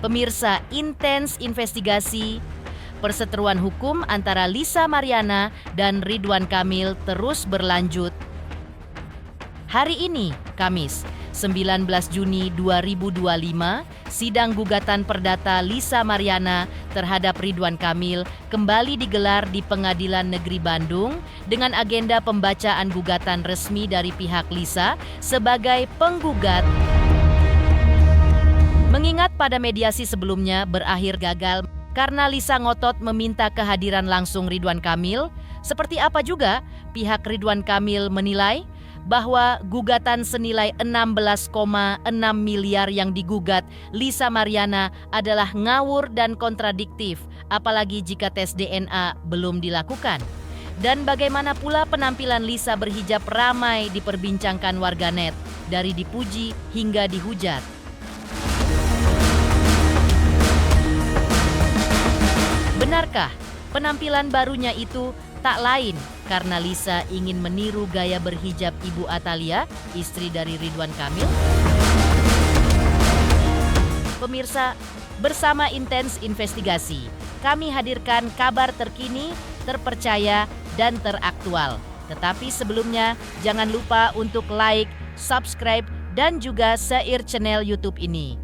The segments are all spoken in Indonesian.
Pemirsa, intens investigasi perseteruan hukum antara Lisa Mariana dan Ridwan Kamil terus berlanjut. Hari ini, Kamis, 19 Juni 2025, sidang gugatan perdata Lisa Mariana terhadap Ridwan Kamil kembali digelar di Pengadilan Negeri Bandung dengan agenda pembacaan gugatan resmi dari pihak Lisa sebagai penggugat. Mengingat pada mediasi sebelumnya berakhir gagal karena Lisa ngotot meminta kehadiran langsung Ridwan Kamil, seperti apa juga pihak Ridwan Kamil menilai bahwa gugatan senilai 16,6 miliar yang digugat Lisa Mariana adalah ngawur dan kontradiktif, apalagi jika tes DNA belum dilakukan. Dan bagaimana pula penampilan Lisa berhijab ramai diperbincangkan warganet, dari dipuji hingga dihujat. Benarkah penampilan barunya itu tak lain karena Lisa ingin meniru gaya berhijab Ibu Atalia, istri dari Ridwan Kamil? Pemirsa, bersama intens investigasi, kami hadirkan kabar terkini, terpercaya, dan teraktual. Tetapi sebelumnya, jangan lupa untuk like, subscribe, dan juga share channel YouTube ini.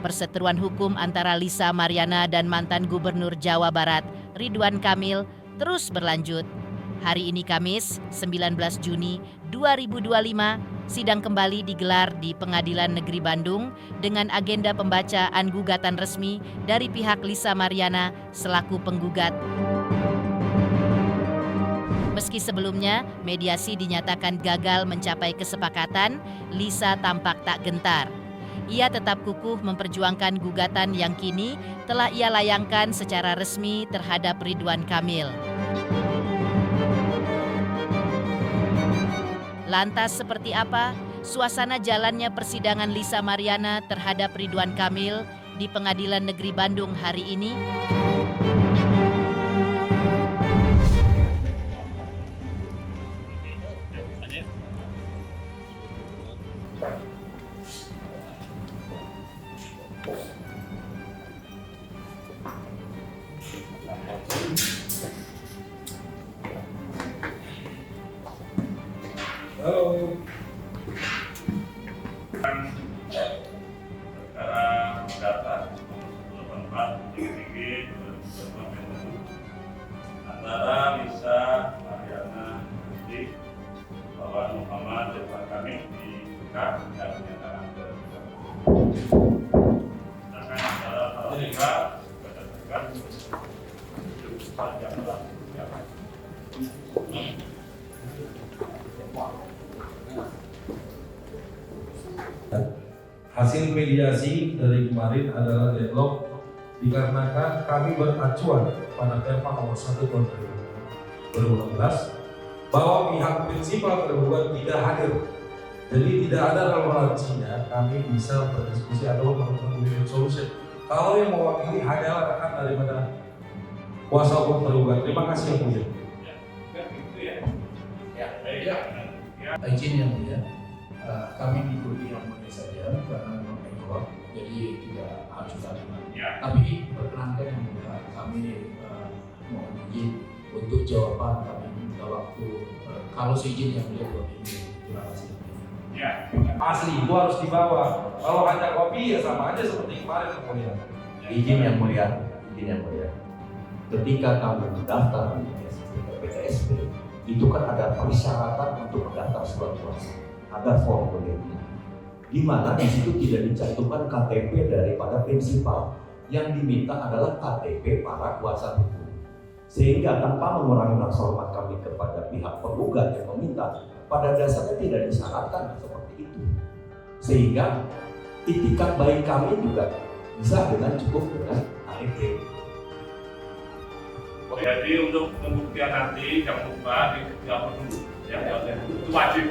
Perseteruan hukum antara Lisa Mariana dan mantan Gubernur Jawa Barat, Ridwan Kamil, terus berlanjut. Hari ini Kamis, 19 Juni 2025, sidang kembali digelar di Pengadilan Negeri Bandung dengan agenda pembacaan gugatan resmi dari pihak Lisa Mariana selaku penggugat. Meski sebelumnya mediasi dinyatakan gagal mencapai kesepakatan, Lisa tampak tak gentar. Ia tetap kukuh memperjuangkan gugatan yang kini telah ia layangkan secara resmi terhadap Ridwan Kamil. Lantas seperti apa suasana jalannya persidangan Lisa Mariana terhadap Ridwan Kamil di Pengadilan Negeri Bandung hari ini? Halo. Sekarang data 84 antara Lisa Mariana di bawah Muhammad Ridwan Kamil di Mekah dan menyatakan bersalah. Sedangkan antara Lisa berdasarkan yang telah dilakukan. Hasil mediasi dari kemarin adalah deadlock dikarenakan kami beracuan pada Perma nomor 1 tahun 2016 bahwa pihak prinsipal tergugat tidak hadir. Jadi tidak ada relevansinya kami bisa berdiskusi atau menemukan solution. Kalau yang mewakili hanyalah rekan daripada kuasa hukum tergugat. Terima kasih yang mulia. Izin yang mulia, kami mengikuti yang mulia saja karena memang ekor, jadi tidak harus taliban. Tapi perkenankan yang mulia, kami mohon izin untuk jawaban kami minta waktu. Kalau seizin yang mulia buat ini, terima kasih. Asli itu harus dibawa. Kalau hanya kopi ya sama aja seperti kemarin yang mulia. Izin yang mulia, izin yang mulia. Ketika kami mendaftar di PTSP, itu kan ada persyaratan untuk mendaftar surat kuasa, ada formulirnya, di mana di situ tidak dicantumkan KTP daripada prinsipal, yang diminta adalah KTP para kuasa hukum. Sehingga tanpa mengurangi rasa hormat kami kepada pihak penggugat yang meminta, pada dasarnya tidak disyaratkan seperti itu. Sehingga itikat baik kami juga bisa dengan cukup dengan KTP. Jadi untuk pembuktian nanti jangan lupa di Ya, itu wajib.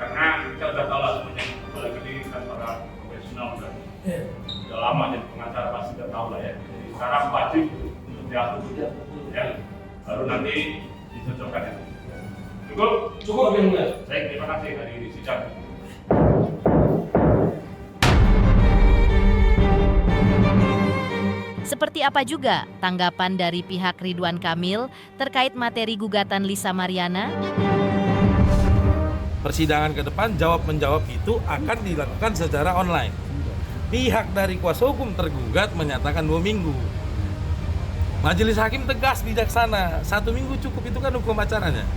Karena kita udah tahu lah semuanya, apalagi ini kan para profesional kan. Udah lama jadi pengacara pasti udah tahu lah ya. Jadi sekarang wajib untuk diatur, ya. Baru nanti dicocokkan itu. Cukup? Cukup yang mulia. Baik, terima kasih dari sidang. Seperti apa juga tanggapan dari pihak Ridwan Kamil terkait materi gugatan Lisa Mariana? Persidangan ke depan jawab-menjawab itu akan dilakukan secara online. Pihak dari kuasa hukum tergugat menyatakan 2 minggu. Majelis hakim tegas bijaksana, 1 minggu cukup, itu kan hukum acaranya.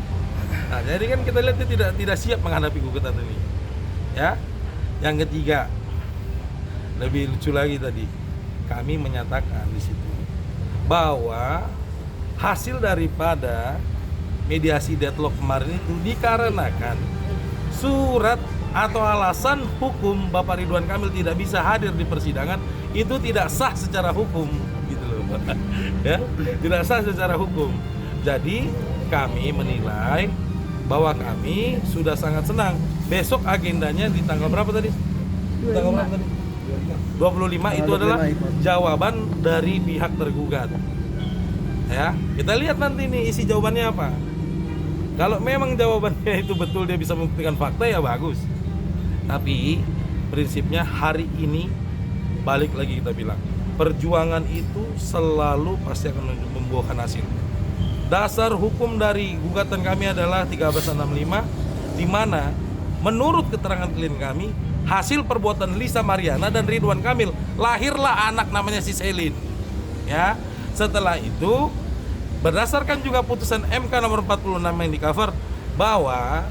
Nah, jadi kan kita lihat dia tidak siap menghadapi gugatan ini. Ya. Yang ketiga, lebih lucu lagi tadi, kami menyatakan di situ bahwa hasil daripada mediasi deadlock kemarin itu dikarenakan surat atau alasan hukum Bapak Ridwan Kamil tidak bisa hadir di persidangan itu tidak sah secara hukum, gitu loh. Ya, tidak sah secara hukum. Jadi kami menilai bahwa kami sudah sangat senang. Besok agendanya di tanggal berapa tadi? Tanggal berapa tadi? 25 itu adalah jawaban dari pihak tergugat. Ya, kita lihat nanti nih isi jawabannya apa. Kalau memang jawabannya itu betul, dia bisa membuktikan fakta, ya bagus. Tapi prinsipnya hari ini balik lagi kita bilang, perjuangan itu selalu pasti akan membuahkan hasil. Dasar hukum dari gugatan kami adalah 1365, di mana menurut keterangan klien kami, hasil perbuatan Lisa Mariana dan Ridwan Kamil, lahirlah anak namanya si Selin. Ya, setelah itu berdasarkan juga putusan MK nomor 46 yang di cover bahwa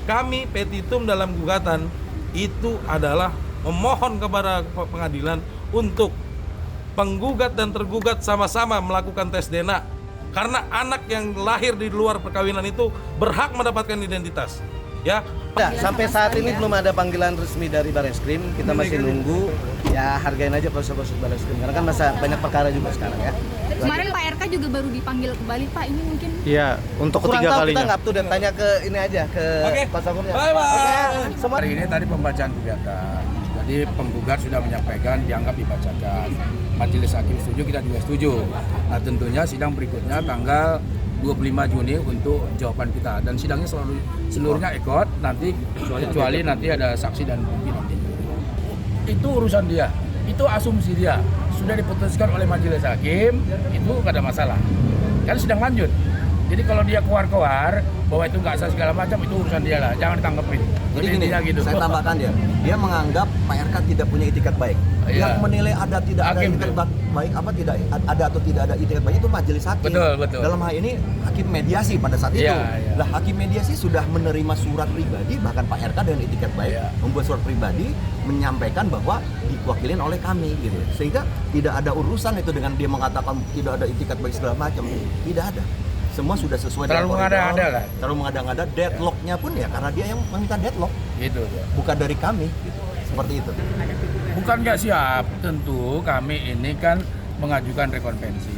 kami petitum dalam gugatan itu adalah memohon kepada pengadilan untuk penggugat dan tergugat sama-sama melakukan tes DNA karena anak yang lahir di luar perkawinan itu berhak mendapatkan identitas. Ya. Nah, sampai saat ini belum ada panggilan resmi dari Barreskrim. Kita masih nunggu. Ya, hargain aja proses-proses Barreskrim karena kan masa banyak perkara juga sekarang ya. Kemarin Pak RK juga baru dipanggil kembali, Pak. Ini mungkin Iya, untuk ketiga kalinya. Kita nggak up-to-date, tanya ke ini aja ke kuasa hukumnya. Bye-bye. Hari ini tadi pembacaan gugatan. Jadi penggugat sudah menyampaikan dianggap dibacakan. Majelis hakim setuju, kita juga setuju. Nah, tentunya sidang berikutnya tanggal 25 Juni untuk jawaban kita, dan sidangnya seluruhnya ikut nanti kecuali nanti ada saksi dan bukti nanti. Itu urusan dia, itu asumsi dia, sudah diputuskan oleh majelis hakim, itu gak ada masalah, kan sidang lanjut. Jadi kalau dia keluar bahwa itu nggak sah segala macam, itu urusan dia lah, jangan ditanggepin. Jadi gini, gitu. saya tambahkan dia menganggap Pak RK tidak punya itikat baik. Iya. Yang menilai ada tidak ada Hakim itikat baik apa tidak ada atau tidak ada itikat baik itu majelis hakim. Betul. Dalam hal ini hakim mediasi pada saat itu. Iya. Lah hakim mediasi sudah menerima surat pribadi, bahkan Pak RK dengan itikat baik membuat surat pribadi menyampaikan bahwa diwakilin oleh kami gitu. Sehingga tidak ada urusan itu dengan dia mengatakan tidak ada itikat baik segala macam. Tidak ada. Semua sudah sesuai dengan koridor. Mengada-ngada lah. Terlalu mengada-ngada, deadlocknya pun ya karena dia yang meminta deadlock. Gitu. Bukan dari kami gitu. Seperti itu. Bukan nggak siap, tentu kami ini kan mengajukan rekonvensi.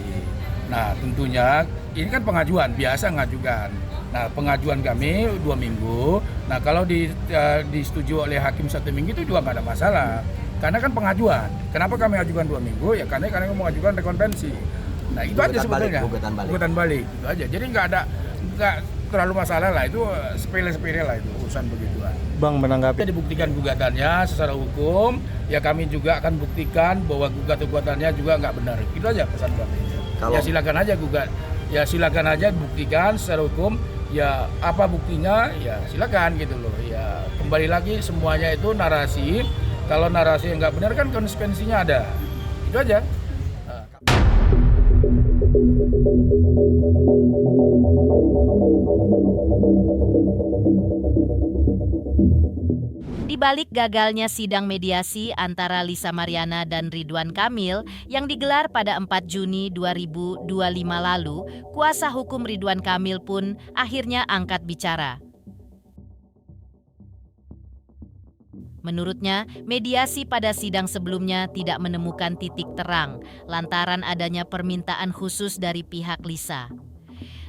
Nah, tentunya ini kan pengajuan, biasa mengajukan. Nah, pengajuan kami 2 minggu. Nah, kalau disetujui oleh hakim 1 minggu itu juga nggak ada masalah. Karena kan pengajuan. Kenapa kami ajukan 2 minggu? Ya karena kami mau ajukan rekonvensi. Nah, itu aja sebetulnya. Gugatan balik. Itu aja. Jadi nggak terlalu masalah lah, itu sepele-sepele lah itu urusan begituan. Bang menanggapi. Kita dibuktikan gugatannya secara hukum, ya kami juga akan buktikan bahwa gugatannya juga nggak benar. Itu aja pesan kami. Ya silakan aja gugat, ya silakan aja buktikan secara hukum. Ya apa buktinya? Ya silakan gitu loh. Ya kembali lagi semuanya itu narasi. Kalau narasi yang nggak benar kan konsekuensinya ada. Itu aja. Di balik gagalnya sidang mediasi antara Lisa Mariana dan Ridwan Kamil yang digelar pada 4 Juni 2025 lalu, kuasa hukum Ridwan Kamil pun akhirnya angkat bicara. Menurutnya, mediasi pada sidang sebelumnya tidak menemukan titik terang lantaran adanya permintaan khusus dari pihak Lisa.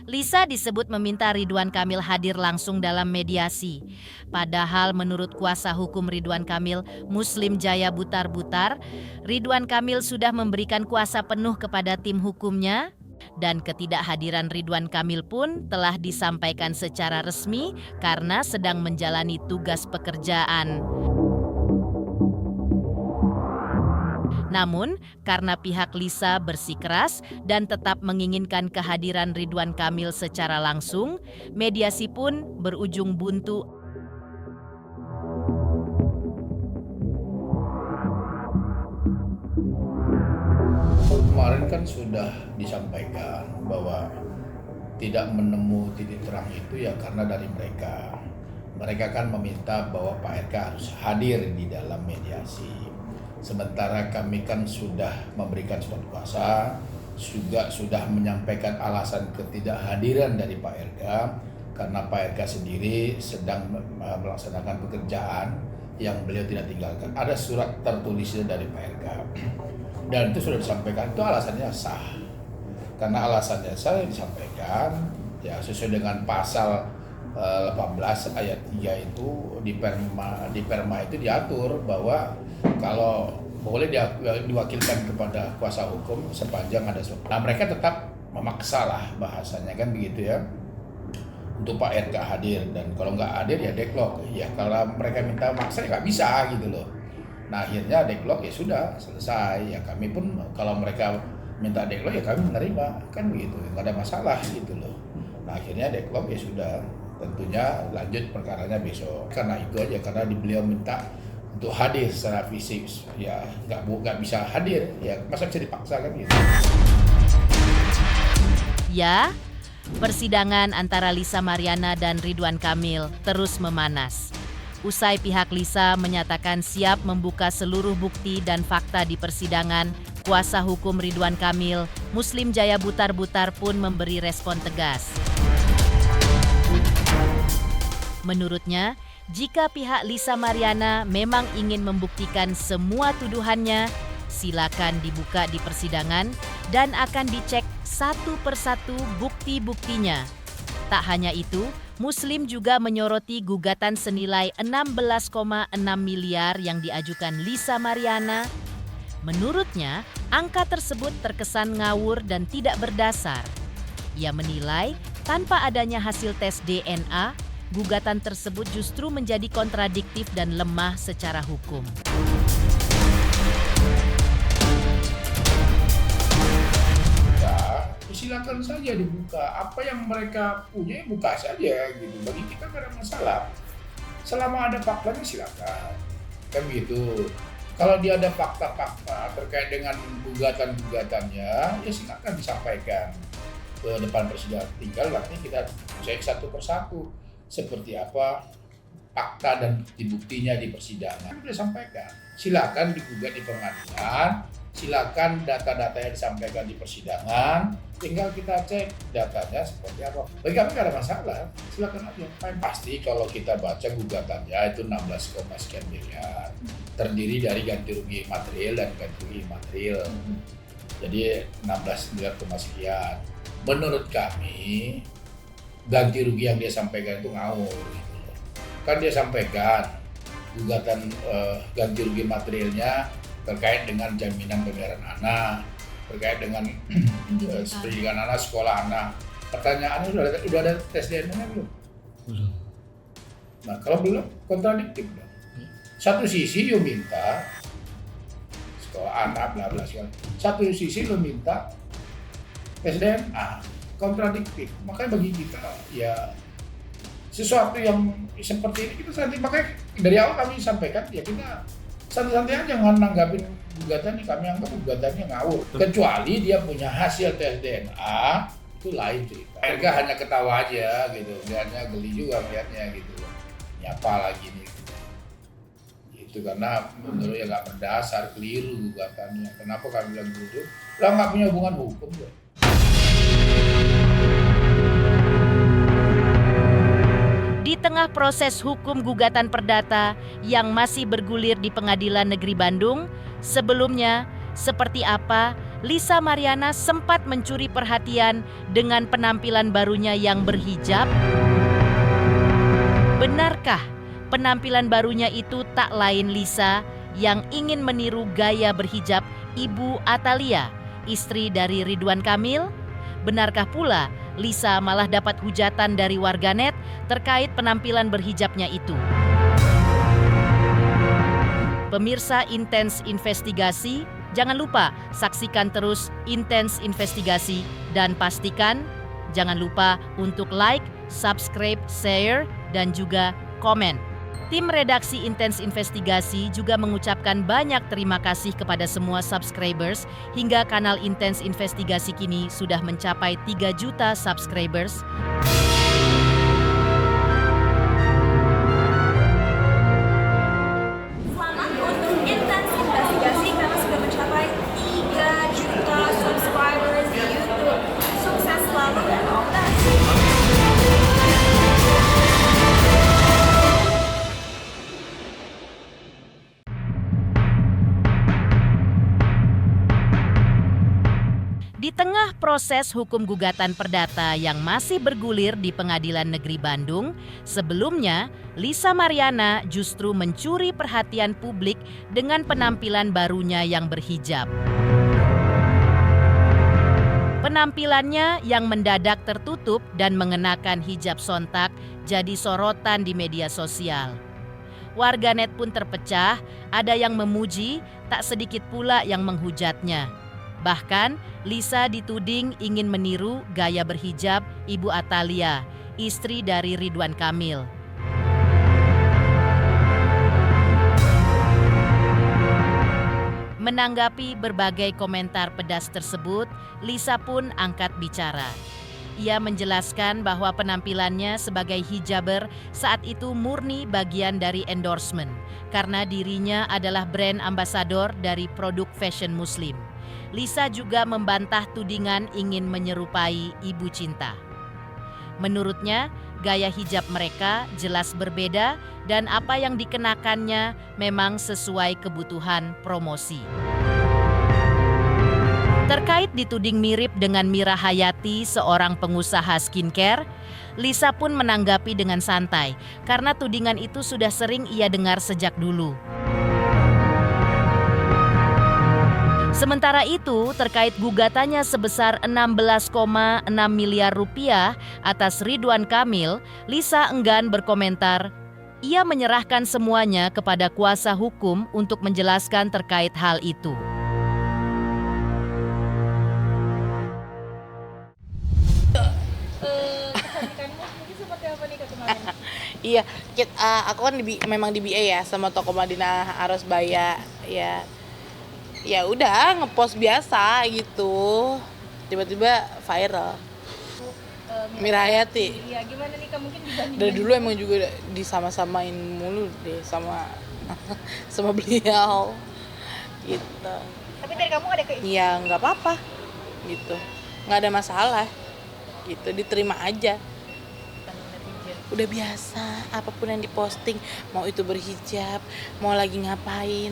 Lisa disebut meminta Ridwan Kamil hadir langsung dalam mediasi. Padahal menurut kuasa hukum Ridwan Kamil, Muslim Jaya Butar-Butar, Ridwan Kamil sudah memberikan kuasa penuh kepada tim hukumnya dan ketidakhadiran Ridwan Kamil pun telah disampaikan secara resmi karena sedang menjalani tugas pekerjaan. Namun, karena pihak Lisa bersikeras dan tetap menginginkan kehadiran Ridwan Kamil secara langsung, mediasi pun berujung buntu. Kemarin kan sudah disampaikan bahwa tidak menemu titik terang itu ya karena dari mereka. Mereka kan meminta bahwa Pak RK harus hadir di dalam mediasi. Sementara kami kan sudah memberikan surat kuasa, juga sudah menyampaikan alasan ketidakhadiran dari Pak RK karena Pak RK sendiri sedang melaksanakan pekerjaan yang beliau tidak tinggalkan. Ada surat tertulisnya dari Pak RK dan itu sudah disampaikan, itu alasannya sah. Karena alasannya sah disampaikan ya sesuai dengan pasal 18 ayat 3 itu di perma itu diatur bahwa kalau boleh diwakilkan kepada kuasa hukum sepanjang ada surat. Nah mereka tetap memaksa lah bahasanya kan begitu ya untuk Pak RK hadir, dan kalau nggak hadir ya deadlock ya, kalau mereka minta maksa ya nggak bisa gitu loh. Nah akhirnya deadlock ya sudah selesai ya, kami pun kalau mereka minta deadlock ya kami menerima kan begitu, nggak ada masalah gitu loh. Nah akhirnya deadlock ya sudah, tentunya lanjut perkaranya besok. Karena itu aja, karena beliau minta untuk hadir secara fisik ya nggak bisa hadir ya, masa bisa dipaksa kan gitu. Ya, persidangan antara Lisa Mariana dan Ridwan Kamil terus memanas. Usai pihak Lisa menyatakan siap membuka seluruh bukti dan fakta di persidangan, kuasa hukum Ridwan Kamil, Muslim Jaya Butar-Butar pun memberi respon tegas. Menurutnya, jika pihak Lisa Mariana memang ingin membuktikan semua tuduhannya, silakan dibuka di persidangan dan akan dicek satu persatu bukti-buktinya. Tak hanya itu, Muslim juga menyoroti gugatan senilai 16,6 miliar yang diajukan Lisa Mariana. Menurutnya, angka tersebut terkesan ngawur dan tidak berdasar. Ia menilai tanpa adanya hasil tes DNA, gugatan tersebut justru menjadi kontradiktif dan lemah secara hukum. Ya, silakan saja dibuka. Apa yang mereka punya buka saja gitu. Bagi kita tidak ada masalah. Selama ada faktanya silakan. Kan begitu. Kalau dia ada fakta-fakta terkait dengan gugatan-gugatannya, ya silakan disampaikan ke depan persidangan. Tinggal nanti kita cek satu persatu. Seperti apa fakta dan bukti-buktinya di persidangan. Sudah sampaikan. Silakan digugat di pengadilan, silakan data-data yang disampaikan di persidangan, tinggal kita cek datanya seperti apa. Bagi kami tidak ada masalah, silakan aja. Yang pasti kalau kita baca gugatannya itu 16, sekian miliar. Terdiri dari ganti rugi material dan ganti rugi material. Jadi 16 miliar sekian. Menurut kami ganti rugi yang dia sampaikan itu ngawur gitu. Kan dia sampaikan gugatan ganti rugi materialnya terkait dengan jaminan pembayaran anak, terkait dengan pendidikan anak, sekolah anak. Pertanyaannya udah ada tes DNA belum? Belum. Nah kalau belum kontradiktif dong. Satu sisi lo minta sekolah anak bla bla segala. Satu sisi lo minta tes DNA. Kontradiktif. Makanya bagi kita ya sesuatu yang seperti ini kita santai, makanya dari awal kami sampaikan ya kita santai-santai aja nanggapin gugatannya, kami anggap gugatannya ngawur. Kecuali dia punya hasil tes DNA, itu lain cerita. RK hanya ketawa aja gitu, lihatnya geli juga lihatnya gitu. Nyapa lagi nih. Itu karena menurutnya nggak berdasar, keliru gugatannya. Kenapa kami bilang gitu? Lah nggak punya hubungan hukum loh. Di tengah proses hukum gugatan perdata yang masih bergulir di Pengadilan Negeri Bandung, sebelumnya seperti apa Lisa Mariana sempat mencuri perhatian dengan penampilan barunya yang berhijab? Benarkah penampilan barunya itu tak lain Lisa yang ingin meniru gaya berhijab Ibu Atalia, istri dari Ridwan Kamil? Benarkah pula Lisa malah dapat hujatan dari warganet terkait penampilan berhijabnya itu? Pemirsa Intens Investigasi, jangan lupa saksikan terus Intens Investigasi dan pastikan jangan lupa untuk like, subscribe, share, dan juga komen. Tim redaksi Intens Investigasi juga mengucapkan banyak terima kasih kepada semua subscribers hingga kanal Intens Investigasi kini sudah mencapai 3 juta subscribers. Selamat untuk Intens Investigasi karena sudah mencapai 3 juta subscribers di YouTube. Sukses selalu dan all the best. Di tengah proses hukum gugatan perdata yang masih bergulir di Pengadilan Negeri Bandung, sebelumnya Lisa Mariana justru mencuri perhatian publik dengan penampilan barunya yang berhijab. Penampilannya yang mendadak tertutup dan mengenakan hijab sontak jadi sorotan di media sosial. Warganet pun terpecah, ada yang memuji, tak sedikit pula yang menghujatnya. Bahkan, Lisa dituding ingin meniru gaya berhijab Ibu Atalia, istri dari Ridwan Kamil. Menanggapi berbagai komentar pedas tersebut, Lisa pun angkat bicara. Ia menjelaskan bahwa penampilannya sebagai hijaber saat itu murni bagian dari endorsement, karena dirinya adalah brand ambasador dari produk fashion muslim. Lisa juga membantah tudingan ingin menyerupai ibu cinta. Menurutnya, gaya hijab mereka jelas berbeda dan apa yang dikenakannya memang sesuai kebutuhan promosi. Terkait dituding mirip dengan Mira Hayati, seorang pengusaha skincare, Lisa pun menanggapi dengan santai karena tudingan itu sudah sering ia dengar sejak dulu. Sementara itu, terkait gugatannya sebesar 16,6 miliar rupiah atas Ridwan Kamil, Lisa enggan berkomentar. Ia menyerahkan semuanya kepada kuasa hukum untuk menjelaskan terkait hal itu. Iya, aku kan memang di BA ya sama toko Madinah Arosbaya ya. Ya udah ngepost biasa gitu. Tiba-tiba viral. Mira Hayati. Iya, gimana nih Kak, mungkin dibanding dari dulu emang juga disama-samain mulu deh sama beliau gitu. Tapi dari kamu ada keinginan? Iya, nggak apa-apa gitu. Nggak ada masalah gitu, diterima aja. Udah biasa, apapun yang diposting, mau itu berhijab, mau lagi ngapain,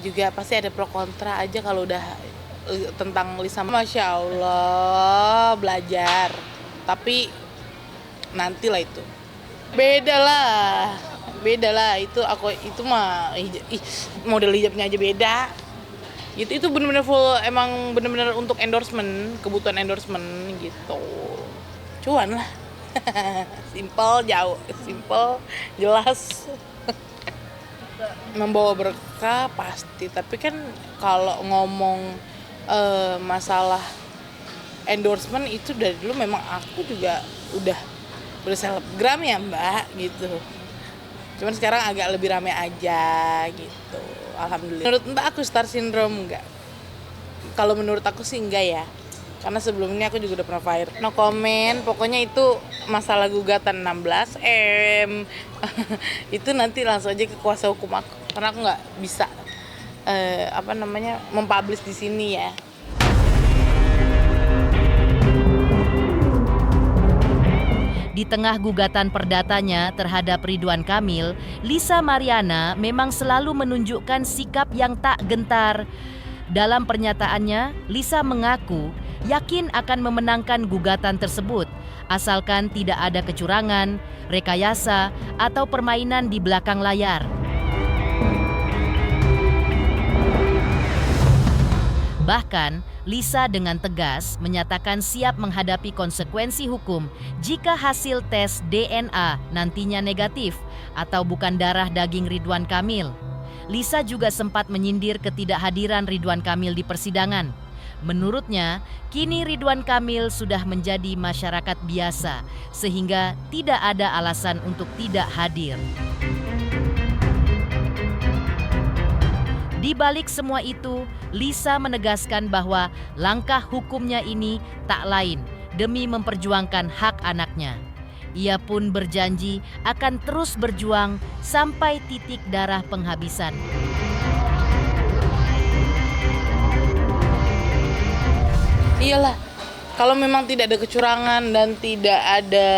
juga pasti ada pro kontra aja kalau udah tentang Lisa. Masya Allah, belajar. Tapi nantilah itu. Beda lah itu mah model hijabnya aja beda. Itu benar-benar full, emang benar-benar untuk endorsement, kebutuhan endorsement gitu. Cuan lah. Simple, jelas. Membawa berkah pasti, tapi kan kalau ngomong masalah endorsement itu dari dulu memang aku juga udah selebgram ya Mbak gitu. Cuman sekarang agak lebih rame aja gitu. Alhamdulillah. Menurut Mbak aku star syndrome enggak? Kalau menurut aku sih enggak ya. Karena sebelumnya aku juga udah pernah viral. No comment, pokoknya itu masalah gugatan 16M. Itu nanti langsung aja ke kuasa hukum aku. Karena aku nggak bisa mempublish di sini ya. Di tengah gugatan perdatanya terhadap Ridwan Kamil, Lisa Mariana memang selalu menunjukkan sikap yang tak gentar. Dalam pernyataannya, Lisa mengaku yakin akan memenangkan gugatan tersebut asalkan tidak ada kecurangan, rekayasa, atau permainan di belakang layar. Bahkan, Lisa dengan tegas menyatakan siap menghadapi konsekuensi hukum jika hasil tes DNA nantinya negatif atau bukan darah daging Ridwan Kamil. Lisa juga sempat menyindir ketidakhadiran Ridwan Kamil di persidangan. Menurutnya, kini Ridwan Kamil sudah menjadi masyarakat biasa sehingga tidak ada alasan untuk tidak hadir. Di balik semua itu, Lisa menegaskan bahwa langkah hukumnya ini tak lain demi memperjuangkan hak anaknya. Ia pun berjanji akan terus berjuang sampai titik darah penghabisan. Iyalah, kalau memang tidak ada kecurangan dan tidak ada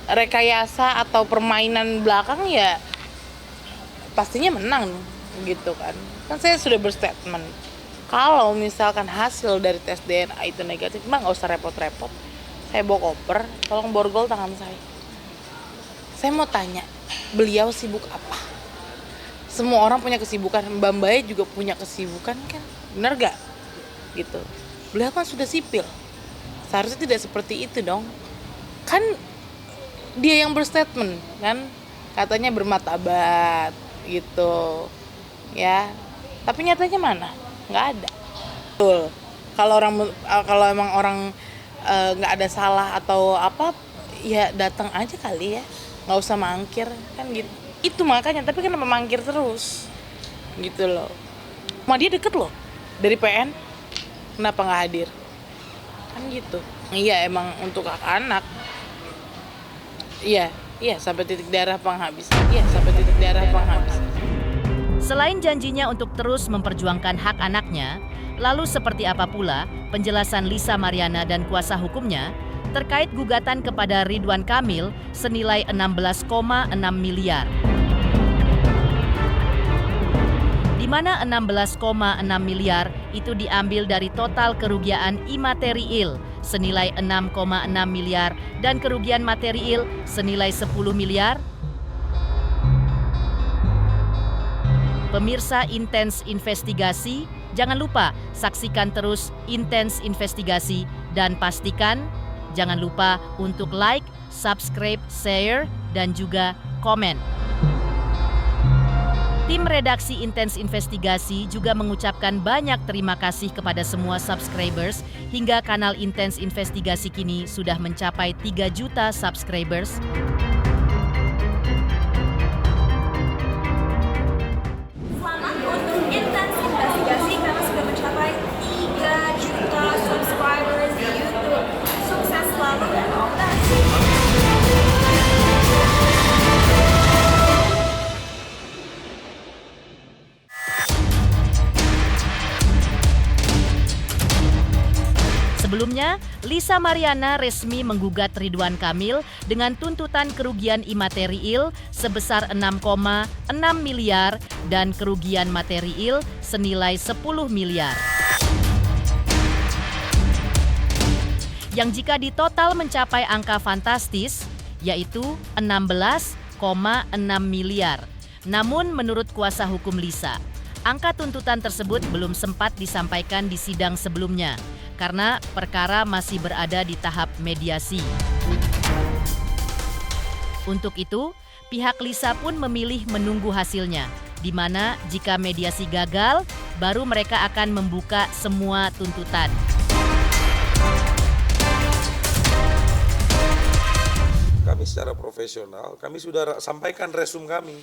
rekayasa atau permainan belakang, ya pastinya menang gitu kan. Kan saya sudah berstatement. Kalau misalkan hasil dari tes DNA itu negatif, mah nggak usah repot-repot. Saya bawa koper, tolong borgol tangan saya. Saya mau tanya, beliau sibuk apa? Semua orang punya kesibukan, Mbak Mbae juga punya kesibukan kan? Benar gak? Gitu. Beliau kan sudah sipil. Seharusnya tidak seperti itu dong. Kan dia yang berstatement kan, katanya bermartabat gitu. Ya. Tapi nyatanya mana? Nggak ada. Betul. Kalau emang orang nggak ada salah atau apa, ya datang aja kali ya, nggak usah mangkir kan gitu. Itu makanya, tapi kenapa mangkir terus gitu loh. Sama dia deket loh dari PN, kenapa nggak hadir kan gitu. Iya, emang untuk anak, iya sampai titik darah penghabisan. Selain janjinya untuk terus memperjuangkan hak anaknya, lalu seperti apa pula penjelasan Lisa Mariana dan kuasa hukumnya terkait gugatan kepada Ridwan Kamil senilai 16,6 miliar. Di mana 16,6 miliar itu diambil dari total kerugian imaterial senilai 6,6 miliar dan kerugian material senilai 10 miliar. Pemirsa Intens Investigasi, jangan lupa saksikan terus Intens Investigasi dan pastikan jangan lupa untuk like, subscribe, share, dan juga komen. Tim redaksi Intens Investigasi juga mengucapkan banyak terima kasih kepada semua subscribers hingga kanal Intens Investigasi kini sudah mencapai 3 juta subscribers. Selamat untuk Intens Investigasi karena sudah mencapai 3 juta subscribers di YouTube. Sukses selalu dan all the best. Sebelumnya, Lisa Mariana resmi menggugat Ridwan Kamil dengan tuntutan kerugian imaterial sebesar 6,6 miliar dan kerugian material senilai 10 miliar. Yang jika ditotal mencapai angka fantastis, yaitu 16,6 miliar. Namun menurut kuasa hukum Lisa, angka tuntutan tersebut belum sempat disampaikan di sidang sebelumnya karena perkara masih berada di tahap mediasi. Untuk itu, pihak Lisa pun memilih menunggu hasilnya, di mana jika mediasi gagal, baru mereka akan membuka semua tuntutan. Kami secara profesional, kami sudah sampaikan resume kami.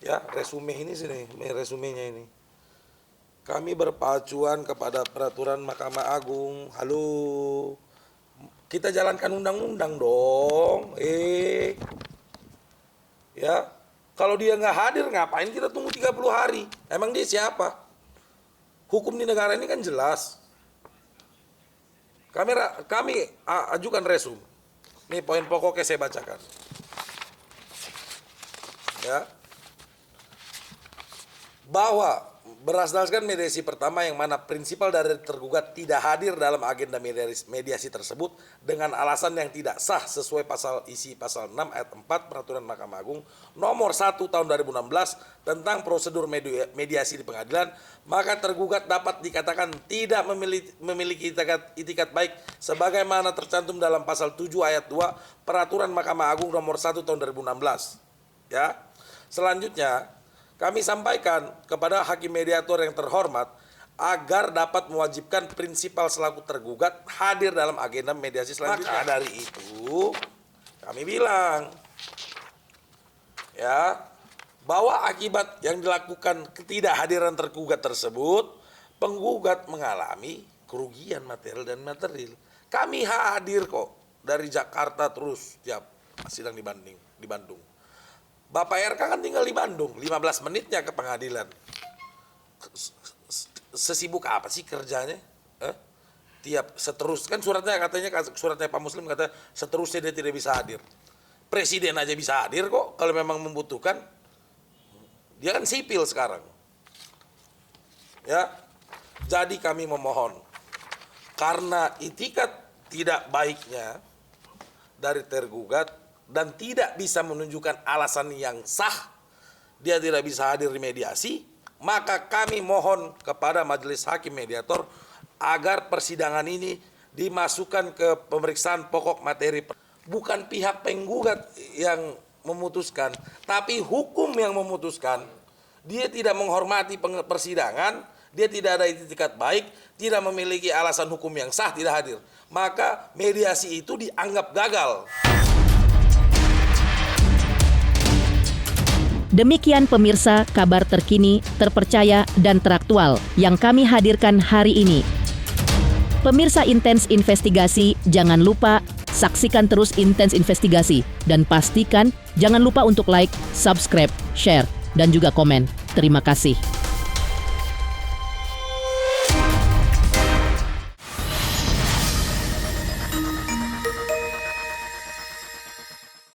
Ya, resume ini sini, resumenya ini. Kami berpacuan kepada peraturan Mahkamah Agung. Halo, kita jalankan undang-undang dong. Ya, kalau dia nggak hadir ngapain kita tunggu 30 hari? Emang dia siapa? Hukum di negara ini kan jelas. Kami ajukan resume. Ini poin pokoknya saya bacakan. Ya, bahwa Berdasarkan mediasi pertama yang mana prinsipal dari tergugat tidak hadir dalam agenda mediasi tersebut dengan alasan yang tidak sah sesuai isi pasal 6 ayat 4 Peraturan Mahkamah Agung nomor 1 tahun 2016 tentang prosedur mediasi di pengadilan, maka tergugat dapat dikatakan tidak memiliki itikat baik sebagaimana tercantum dalam pasal 7 ayat 2 Peraturan Mahkamah Agung nomor 1 tahun 2016. Ya. Selanjutnya, kami sampaikan kepada hakim mediator yang terhormat agar dapat mewajibkan prinsipal selaku tergugat hadir dalam agenda mediasi selanjutnya. Maka dari itu kami bilang ya bahwa akibat yang dilakukan ketidakhadiran tergugat tersebut, penggugat mengalami kerugian material dan material. Kami hadir kok dari Jakarta terus tiap sidang di Bandung. Bapak RK kan tinggal di Bandung, 15 menitnya ke pengadilan. Sesibuk apa sih kerjanya? Seterus kan suratnya Pak Muslim kata seterusnya dia tidak bisa hadir. Presiden aja bisa hadir kok kalau memang membutuhkan. Dia kan sipil sekarang. Ya. Jadi kami memohon karena itikat tidak baiknya dari tergugat dan tidak bisa menunjukkan alasan yang sah, dia tidak bisa hadir di mediasi, maka kami mohon kepada majelis hakim mediator agar persidangan ini dimasukkan ke pemeriksaan pokok materi. Bukan pihak penggugat yang memutuskan, tapi hukum yang memutuskan. Dia tidak menghormati persidangan, dia tidak ada itikat baik, tidak memiliki alasan hukum yang sah, tidak hadir. Maka mediasi itu dianggap gagal. Demikian pemirsa kabar terkini, terpercaya, dan teraktual yang kami hadirkan hari ini. Pemirsa Intens Investigasi, jangan lupa saksikan terus Intens Investigasi dan pastikan jangan lupa untuk like, subscribe, share, dan juga komen. Terima kasih.